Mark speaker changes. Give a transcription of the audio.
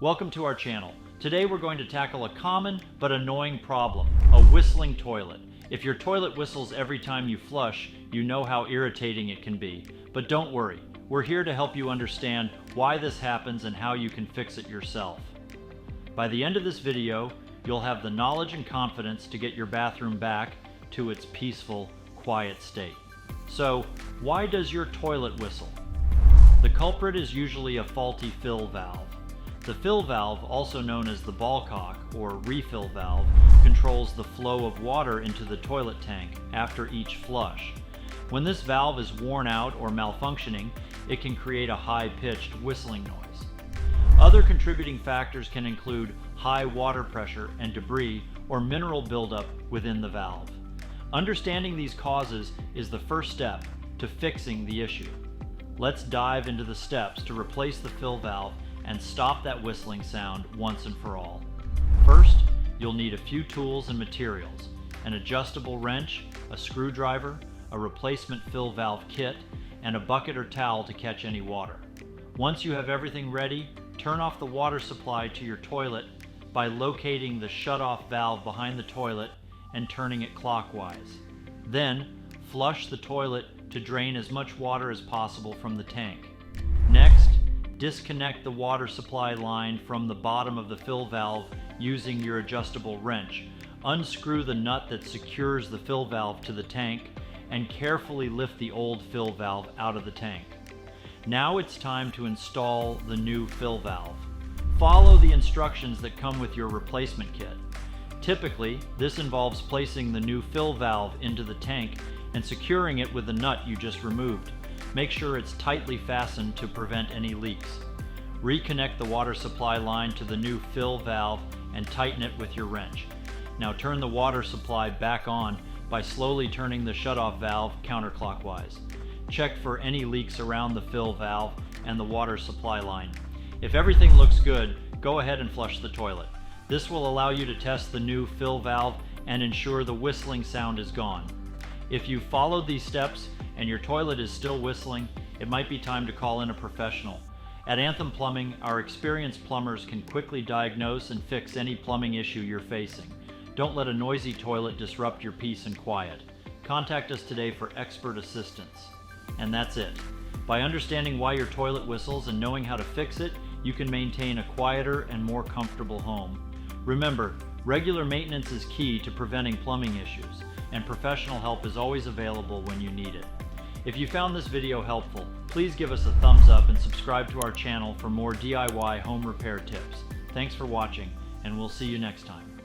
Speaker 1: Welcome to our channel. Today we're going to tackle a common but annoying problem, a whistling toilet. If your toilet whistles every time you flush, you know how irritating it can be. But don't worry, we're here to help you understand why this happens and how you can fix it yourself. By the end of this video, you'll have the knowledge and confidence to get your bathroom back to its peaceful, quiet state. So, why does your toilet whistle? The culprit is usually a faulty fill valve. The fill valve, also known as the ball cock or refill valve, controls the flow of water into the toilet tank after each flush. When this valve is worn out or malfunctioning, it can create a high-pitched whistling noise. Other contributing factors can include high water pressure and debris or mineral buildup within the valve. Understanding these causes is the first step to fixing the issue. Let's dive into the steps to replace the fill valve and stop that whistling sound once and for all. First, you'll need a few tools and materials: an adjustable wrench, a screwdriver, a replacement fill valve kit, and a bucket or towel to catch any water. Once you have everything ready, turn off the water supply to your toilet by locating the shut-off valve behind the toilet and turning it clockwise. Then, flush the toilet to drain as much water as possible from the tank. Next, disconnect the water supply line from the bottom of the fill valve using your adjustable wrench. Unscrew the nut that secures the fill valve to the tank and carefully lift the old fill valve out of the tank. Now it's time to install the new fill valve. Follow the instructions that come with your replacement kit. Typically, this involves placing the new fill valve into the tank and securing it with the nut you just removed. Make sure it's tightly fastened to prevent any leaks. Reconnect the water supply line to the new fill valve and tighten it with your wrench. Now turn the water supply back on by slowly turning the shutoff valve counterclockwise. Check for any leaks around the fill valve and the water supply line. If everything looks good, go ahead and flush the toilet. This will allow you to test the new fill valve and ensure the whistling sound is gone. If you've followed these steps and your toilet is still whistling, it might be time to call in a professional. At Anthem Plumbing, our experienced plumbers can quickly diagnose and fix any plumbing issue you're facing. Don't let a noisy toilet disrupt your peace and quiet. Contact us today for expert assistance. And that's it. By understanding why your toilet whistles and knowing how to fix it, you can maintain a quieter and more comfortable home. Remember, regular maintenance is key to preventing plumbing issues, and professional help is always available when you need it. If you found this video helpful, please give us a thumbs up and subscribe to our channel for more DIY home repair tips. Thanks for watching, and we'll see you next time.